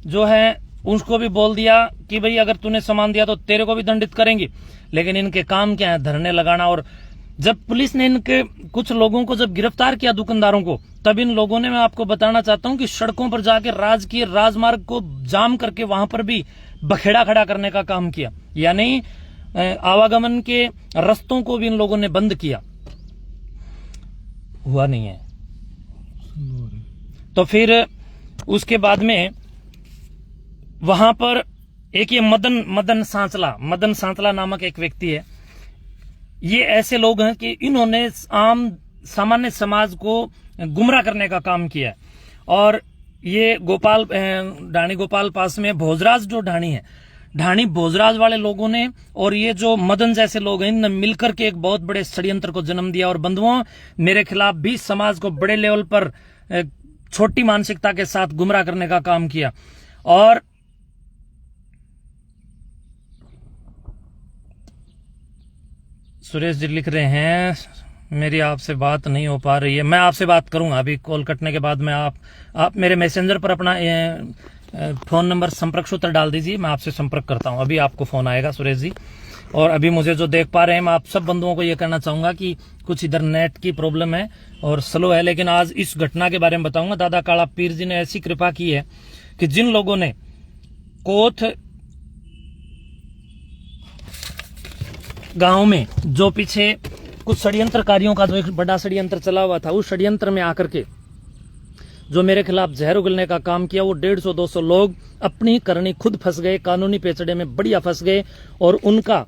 जो है उसको भी बोल दिया कि भाई अगर तूने सामान दिया तो तेरे को भी दंडित करेंगे। लेकिन इनके काम क्या है, धरने लगाना। और जब पुलिस ने इनके कुछ लोगों को जब गिरफ्तार किया, दुकानदारों को, तब इन लोगों ने, मैं आपको बताना चाहता हूं कि सड़कों पर जाके राजकीय राजमार्ग को जाम करके वहां पर भी बखेड़ा खड़ा करने का काम किया, यानी आवागमन के रस्तों को भी इन लोगों ने बंद किया। हुआ नहीं है। तो फिर उसके बाद में वहां पर एक ये मदन सांचला नामक एक व्यक्ति है। ये ऐसे लोग हैं कि इन्होंने सामान्य समाज को गुमराह करने का काम किया है। और ये ढाणी गोपाल पास में भोजराज जो ढाणी है, ढाणी भोजराज वाले लोगों ने और ये जो मदन जैसे लोग हैं, इनने मिलकर के एक बहुत बड़े षड्यंत्र को जन्म दिया। और बंधुओं, मेरे खिलाफ भी समाज को बड़े लेवल पर छोटी मानसिकता के साथ गुमराह करने का काम किया। और सुरेश जी लिख रहे हैं मेरी आपसे बात नहीं हो पा रही है। मैं आपसे बात करूंगा अभी कॉल कटने के बाद। मैं आप मेरे मैसेंजर पर अपना फोन नंबर, संपर्क सूत्र डाल दीजिए, मैं आपसे संपर्क करता हूं। अभी आपको फोन आएगा सुरेश जी। और अभी मुझे जो देख पा रहे हैं, मैं आप सब बंधुओं को ये कहना चाहूंगा कि कुछ इधर नेट की प्रॉब्लम है और स्लो है, लेकिन आज इस घटना के बारे में बताऊंगा। दादा काला पीर जी ने ऐसी कृपा की है कि जिन लोगों ने कोथ गांव में जो पीछे कुछ षड्यंत्रकारियों का जो एक बड़ा षड्यंत्र चला हुआ था, उस षड्यंत्र में आकर के जो मेरे खिलाफ जहर उगलने का काम किया, वो 150-200 लोग अपनी करनी खुद फंस गए, कानूनी पेचड़े में बढ़िया फंस गए। और उनका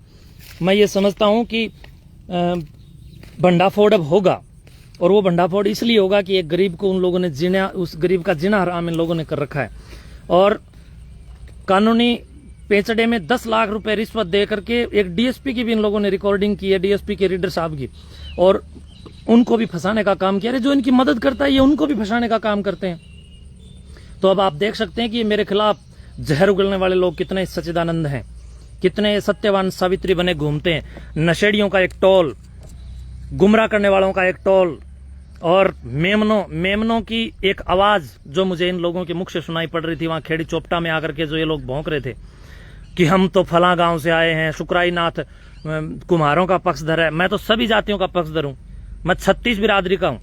मैं ये समझता हूं कि भंडाफोड़ अब होगा। और वो भंडाफोड़ इसलिए होगा कि एक गरीब को उन लोगों ने जीना, उस गरीब का जीना हराम इन लोगों ने कर रखा है। और कानूनी पेचड़े में 10 लाख रुपए रिश्वत दे करके एक DSP की भी इन लोगों ने रिकॉर्डिंग की है, DSP के रीडर साहब की, और उनको भी फंसाने का काम किया है। जो इनकी मदद करता है ये उनको भी फंसाने का काम करते हैं। तो अब आप देख सकते हैं कि मेरे खिलाफ जहर उगलने वाले लोग कितने सच्चिदानंद हैं, कितने सत्यवान सावित्री बने घूमते हैं। नशेड़ियों का एक टोल, गुमराह करने वालों का एक टोल, और मेमनों की एक आवाज जो मुझे इन लोगों के मुख से सुनाई पड़ रही थी वहां खेड़ी चोपटा में आकर के, जो ये लोग भौंक रहे थे कि हम तो फला गांव से आए हैं, शुक्राई नाथ कुम्हारों का पक्षधर है। मैं तो सभी जातियों का पक्षधर हूं। मैं 36 बिरादरी का हूं,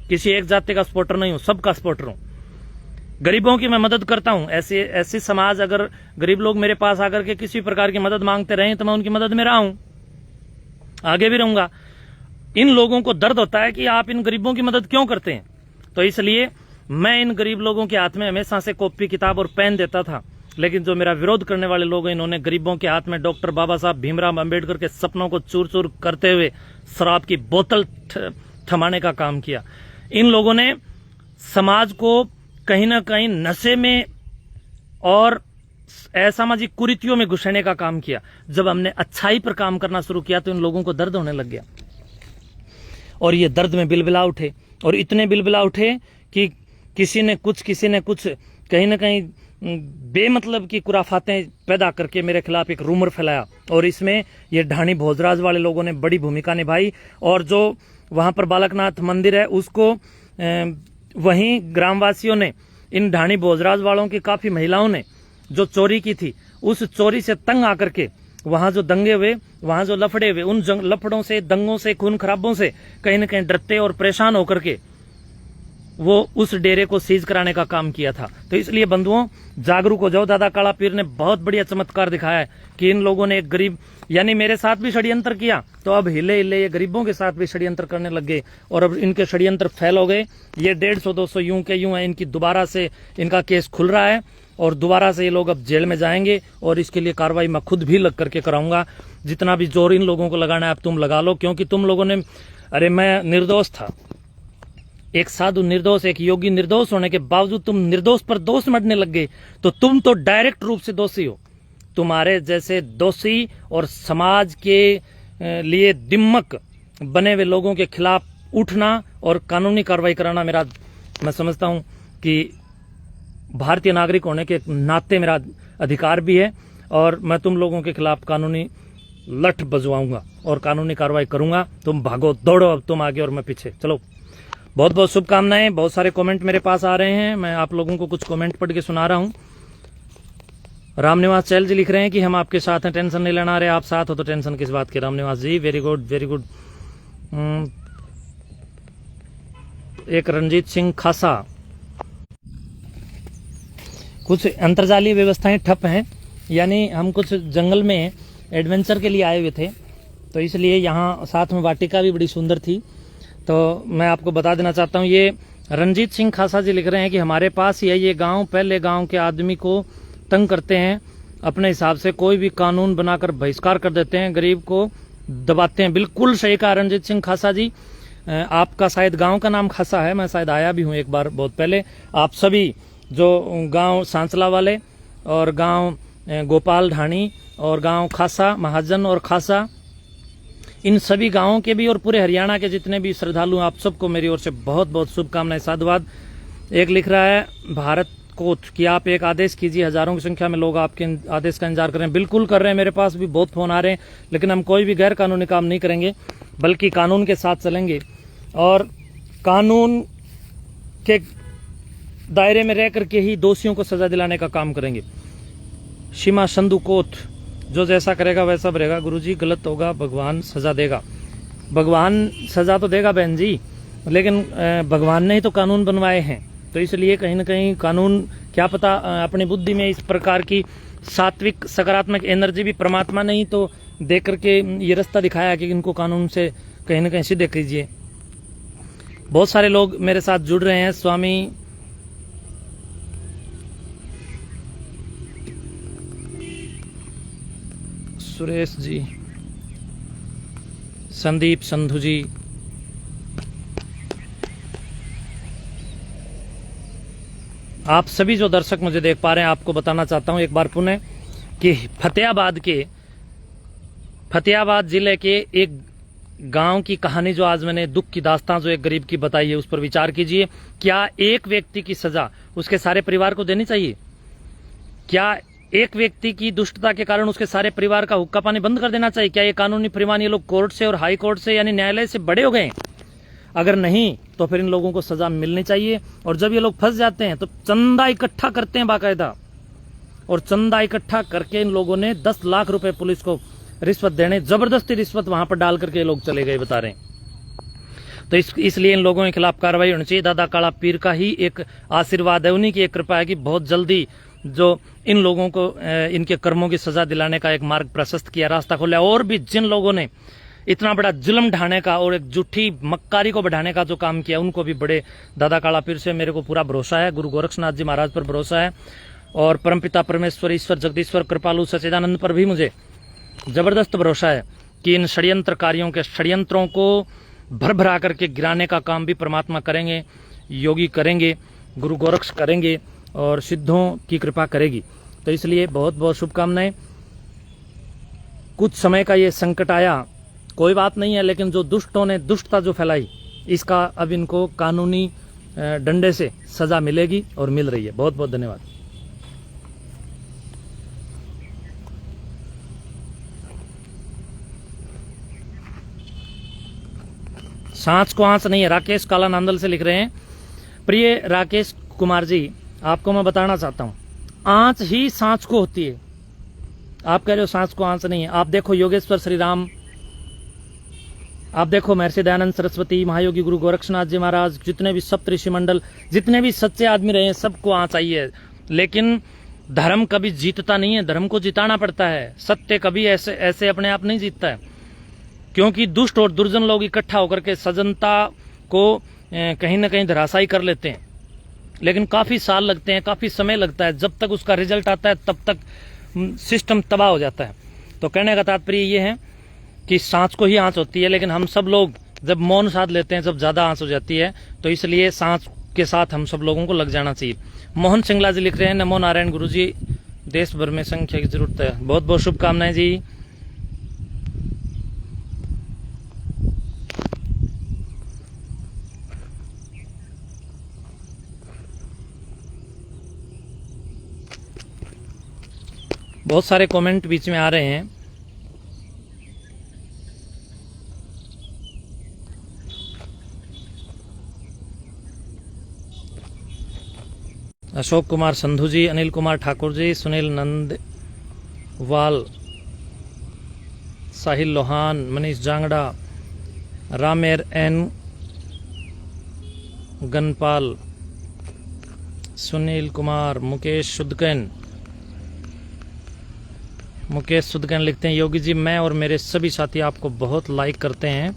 किसी एक जाति का सपोर्टर नहीं हूं, सबका सपोर्टर हूं। गरीबों की मैं मदद करता हूं। ऐसे समाज, अगर गरीब लोग मेरे पास आकर के किसी प्रकार की मदद मांगते रहे तो मैं उनकी मदद में रहा हूं, आगे भी रहूंगा। इन लोगों को दर्द होता है कि आप इन गरीबों की मदद क्यों करते हैं, तो इसलिए मैं इन गरीब लोगों के हाथ में हमेशा से कॉपी किताब और पेन देता था। लेकिन जो मेरा विरोध करने वाले लोग हैं, इन्होंने गरीबों के हाथ में डॉक्टर बाबा साहब भीमराव अंबेडकर के सपनों को चूर चूर करते हुए शराब की बोतल थमाने का काम किया। इन लोगों ने समाज को कहीं ना कहीं नशे में और असामाजिक कुरीतियों में घुसने का काम किया। जब हमने अच्छाई पर काम करना शुरू किया तो इन लोगों को दर्द होने लग गया, और ये दर्द में बिलबिला उठे, और इतने बिलबिला उठे कि किसी ने कुछ कहीं ना कहीं बेमतलब की कुराफातें पैदा करके मेरे खिलाफ एक रूमर फैलाया, और इसमें ये ढाणी भोजराज वाले लोगों ने बड़ी भूमिका निभाई। और जो वहां पर बालकनाथ मंदिर है उसको वहीं ग्रामवासियों ने, इन ढाणी भोजराज वालों की काफी महिलाओं ने जो चोरी की थी, उस चोरी से तंग आकर के वहां जो दंगे हुए, वहां जो लफड़े हुए, उन लफड़ों से, दंगों से, खून खराबों से कहीं न कहीं डरते और परेशान होकर के वो उस डेरे को सीज कराने का काम किया था। तो इसलिए बंधुओं, जागरूक हो जाओ। दादा काला पीर ने बहुत बढ़िया चमत्कार दिखाया है कि इन लोगों ने एक गरीब, यानी मेरे साथ भी षड्यंत्र किया, तो अब हिले हिले ये गरीबों के साथ भी षड्यंत्र करने लग गए, और अब इनके षड्यंत्र फैल हो गए। ये 150-200 यूं के यूं है, इनकी दोबारा से इनका केस खुल रहा है, और दोबारा से ये लोग अब जेल में जाएंगे, और इसके लिए कार्रवाई मैं खुद भी लग करके कराऊंगा। जितना भी जोर इन लोगों को लगाना है अब तुम लगा लो, क्योंकि तुम लोगों ने, अरे मैं निर्दोष था, एक साधु निर्दोष, एक योगी निर्दोष होने के बावजूद तुम निर्दोष पर दोष मढ़ने लग गए, तो तुम तो डायरेक्ट रूप से दोषी हो। तुम्हारे जैसे दोषी और समाज के लिए दिम्मक बने हुए लोगों के खिलाफ उठना और कानूनी कार्रवाई कराना मेरा, मैं समझता हूं कि भारतीय नागरिक होने के नाते मेरा अधिकार भी है, और मैं तुम लोगों के खिलाफ कानूनी लठ बजवाऊंगा और कानूनी कार्रवाई करूंगा। तुम भागो, दौड़ो, अब तुम आगे और मैं पीछे। चलो, बहुत बहुत शुभकामनाएं। बहुत सारे कमेंट मेरे पास आ रहे हैं, मैं आप लोगों को कुछ कमेंट पढ़ के सुना रहा हूं। रामनिवास चैल जी लिख रहे हैं कि हम आपके साथ हैं, टेंशन नहीं लेना। रहे आप साथ हो तो टेंशन किस बात की। रामनिवास जी, वेरी गुड वेरी गुड। एक रंजीत सिंह खासा, कुछ अंतरजालीय व्यवस्थाएं ठप हैं, यानी हम कुछ जंगल में एडवेंचर के लिए आए हुए थे, तो इसलिए यहाँ साथ में वाटिका भी बड़ी सुंदर थी। तो मैं आपको बता देना चाहता हूँ, ये रंजीत सिंह खासा जी लिख रहे हैं कि हमारे पास ही है ये गांव, पहले गांव के आदमी को तंग करते हैं, अपने हिसाब से कोई भी कानून बनाकर बहिष्कार कर देते हैं, गरीब को दबाते हैं। बिल्कुल सही कहा रंजीत सिंह खासा जी। आपका शायद गांव का नाम खासा है, मैं शायद आया भी हूँ एक बार बहुत पहले। आप सभी जो गांव सांचला वाले और गांव गोपाल ढाणी और गांव खासा महाजन और खासा, इन सभी गांवों के भी और पूरे हरियाणा के जितने भी श्रद्धालु, आप सबको मेरी ओर से बहुत बहुत शुभकामनाएं, साधुवाद। एक लिख रहा है भारत कोट कि आप एक आदेश कीजिए, हजारों की संख्या में लोग आपके आदेश का इंतजार कर रहे हैं। बिल्कुल कर रहे हैं, मेरे पास भी बहुत फोन आ रहे हैं, लेकिन हम कोई भी गैर कानूनी काम नहीं करेंगे, बल्कि कानून के साथ चलेंगे और कानून के दायरे में रह करके ही दोषियों को सजा दिलाने का काम करेंगे। सीमा संधु कोट, जो जैसा करेगा वैसा भरेगा। गुरुजी, गलत होगा भगवान सजा देगा। भगवान सजा तो देगा बहन जी, लेकिन भगवान ने ही तो कानून बनवाए हैं, तो इसलिए कहीं ना कहीं कानून, क्या पता अपनी बुद्धि में इस प्रकार की सात्विक सकारात्मक एनर्जी भी परमात्मा ने ही तो दे करके ये रास्ता दिखाया कि इनको कानून से कहीं ना कहीं सीधे कीजिए। बहुत सारे लोग मेरे साथ जुड़ रहे हैं। स्वामी सुरेश जी, संदीप संधु जी, आप सभी जो दर्शक मुझे देख पा रहे हैं, आपको बताना चाहता हूं एक बार पुनः कि फतेहाबाद जिले के एक गांव की कहानी जो आज मैंने, दुख की दास्तां जो एक गरीब की बताई है, उस पर विचार कीजिए। क्या एक व्यक्ति की सजा उसके सारे परिवार को देनी चाहिए? क्या एक व्यक्ति की दुष्टता के कारण उसके सारे परिवार का हुक्का पानी बंद कर देना चाहिए? क्या ये कानूनी परिमाण ये लोग कोर्ट से और हाई कोर्ट से यानी न्यायालय से बड़े हो गए? अगर नहीं तो फिर इन लोगों को सजा मिलनी चाहिए। और जब ये लोग फंस जाते हैं तो चंदा इकट्ठा करते हैं बाकायदा, और चंदा इकट्ठा करके इन लोगों ने 10 लाख रुपए पुलिस को रिश्वत देने, जबरदस्ती रिश्वत वहां पर डाल करके लोग चले गए, बता रहे हैं। तो इसलिए इन लोगों के खिलाफ कार्रवाई होनी चाहिए। दादा काला पीर का ही एक आशीर्वाद है, उन्हीं की एक कृपा है कि बहुत जल्दी जो इन लोगों को इनके कर्मों की सजा दिलाने का एक मार्ग प्रशस्त किया, रास्ता खोला। और भी जिन लोगों ने इतना बड़ा जुल्म ढाने का और एक झूठी मक्कारी को बढ़ाने का जो काम किया, उनको भी बड़े दादा काला पीर से मेरे को पूरा भरोसा है, गुरु गोरक्षनाथ जी महाराज पर भरोसा है, और परमपिता परमेश्वर ईश्वर जगदीश्वर कृपालु सच्चिदानंद पर भी मुझे जबरदस्त भरोसा है कि इन षड्यंत्रकारियों के षड्यंत्रों को भर भरा करके गिराने का काम भी परमात्मा करेंगे, योगी करेंगे, गुरु गोरक्ष करेंगे और सिद्धों की कृपा करेगी। तो इसलिए बहुत बहुत शुभकामनाएं। कुछ समय का ये संकट आया, कोई बात नहीं है, लेकिन जो दुष्टों ने दुष्टता जो फैलाई, इसका अब इनको कानूनी डंडे से सजा मिलेगी और मिल रही है। बहुत बहुत धन्यवाद। सांच को आंच नहीं है, राकेश काला नांदल से लिख रहे हैं। प्रिय राकेश कुमार जी, आपको मैं बताना चाहता हूं, आंच ही सांच को होती है। आप कह रहे हो सांच को आंच नहीं है। आप देखो योगेश्वर श्री राम, आप देखो महर्षि दयानंद सरस्वती, महायोगी गुरु गोरक्षनाथ जी महाराज, जितने भी सप्त ऋषि मंडल, जितने भी सच्चे आदमी रहे हैं, सबको आंच आई है। लेकिन धर्म कभी जीतता नहीं है, धर्म को जिताना पड़ता है। सत्य कभी ऐसे अपने आप नहीं जीतता है, क्योंकि दुष्ट और दुर्जन लोग इकट्ठा होकर के सजनता को कहीं ना कहीं धराशायी कर लेते हैं। लेकिन काफी साल लगते हैं, काफी समय लगता है, जब तक उसका रिजल्ट आता है तब तक सिस्टम तबाह हो जाता है। तो कहने का तात्पर्य ये है कि सांच को ही आंच होती है, लेकिन हम सब लोग जब मौन साध लेते हैं, जब ज्यादा आंच हो जाती है, तो इसलिए सांच के साथ हम सब लोगों को लग जाना चाहिए। मोहन सिंगला जी लिख रहे हैं, नमो नारायण गुरु जी, देश भर में संख्या की जरूरत है। बहुत बहुत शुभकामनाएं जी। बहुत सारे कमेंट बीच में आ रहे हैं। अशोक कुमार संधू जी, अनिल कुमार ठाकुर जी, सुनील नंदवाल, साहिल लोहान, मनीष जांगड़ा, रामेर एन गनपाल, सुनील कुमार, मुकेश सुदगन लिखते हैं, योगी जी मैं और मेरे सभी साथी आपको बहुत लाइक करते हैं,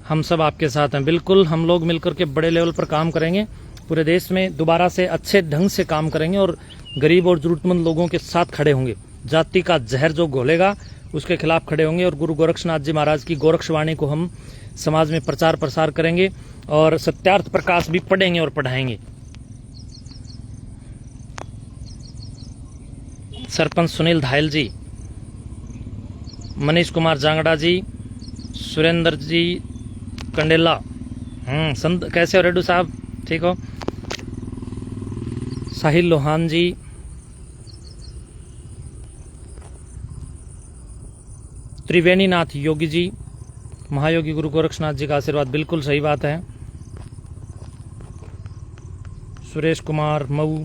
हम सब आपके साथ हैं। बिल्कुल, हम लोग मिलकर के बड़े लेवल पर काम करेंगे, पूरे देश में दोबारा से अच्छे ढंग से काम करेंगे और गरीब और जरूरतमंद लोगों के साथ खड़े होंगे। जाति का जहर जो घोलेगा उसके खिलाफ खड़े होंगे और गुरु गोरक्षनाथ जी महाराज की गोरक्षवाणी को हम समाज में प्रचार प्रसार करेंगे और सत्यार्थ प्रकाश भी पढ़ेंगे और पढ़ाएंगे। सरपंच सुनील धायल जी, मनीष कुमार जांगड़ा जी, सुरेंद्र जी कंडेला, संत कैसे हो रेड्डू साहब, ठीक हो? साहिल लोहान जी, त्रिवेणी नाथ योगी जी, महायोगी गुरु गोरक्षनाथ जी का आशीर्वाद, बिल्कुल सही बात है। सुरेश कुमार मऊ,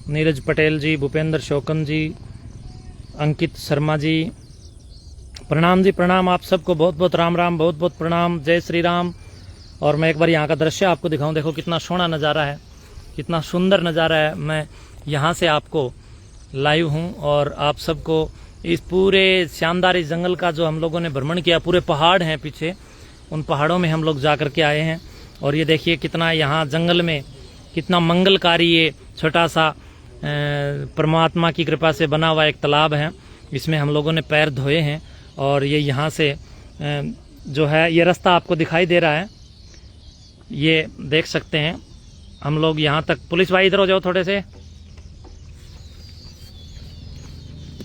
नीरज पटेल जी, भूपेंद्र शोकन जी, अंकित शर्मा जी, प्रणाम जी, प्रणाम आप सबको, बहुत बहुत राम राम, बहुत बहुत प्रणाम, जय श्री राम। और मैं एक बार यहाँ का दृश्य आपको दिखाऊं, देखो कितना सोहना नज़ारा है, कितना सुंदर नज़ारा है। मैं यहाँ से आपको लाइव हूँ और आप सबको इस पूरे शानदार इस जंगल का जो हम लोगों ने भ्रमण किया, पूरे पहाड़ हैं पीछे, उन पहाड़ों में हम लोग जा कर के आए हैं। और ये देखिए कितना यहाँ जंगल में कितना मंगलकारी ये छोटा सा परमात्मा की कृपा से बना हुआ एक तालाब है, इसमें हम लोगों ने पैर धोए हैं। और ये यहाँ से जो है ये रास्ता आपको दिखाई दे रहा है, ये देख सकते हैं हम लोग यहाँ तक। पुलिस भाई इधर हो जाओ थोड़े से,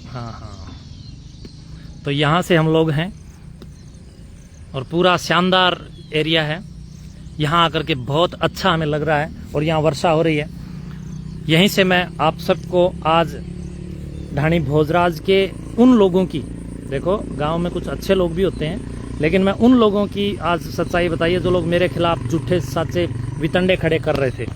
हाँ, तो यहाँ से हम लोग हैं और पूरा शानदार एरिया है। यहाँ आकर के बहुत अच्छा हमें लग रहा है और यहाँ वर्षा हो रही है। यहीं से मैं आप सबको आज ढाणी भोजराज के उन लोगों की, देखो गांव में कुछ अच्छे लोग भी होते हैं, लेकिन मैं उन लोगों की आज सच्चाई बताइए जो लोग मेरे खिलाफ झूठे सच्चे वितंडे खड़े कर रहे थे।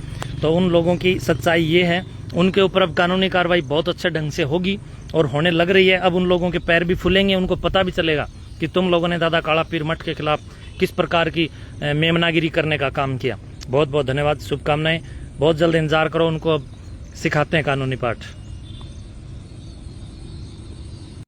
तो उन लोगों की सच्चाई ये है, उनके ऊपर अब कानूनी कार्रवाई बहुत अच्छे ढंग से होगी और होने लग रही है। अब उन लोगों के पैर भी फूलेंगे, उनको पता भी चलेगा कि तुम लोगों ने दादा काला पीर मठ के खिलाफ किस प्रकार की मेमनागिरी करने का काम किया। बहुत बहुत धन्यवाद, शुभकामनाएं। बहुत जल्द इंतजार करो, उनको अब सिखाते हैं कानूनी पाठ।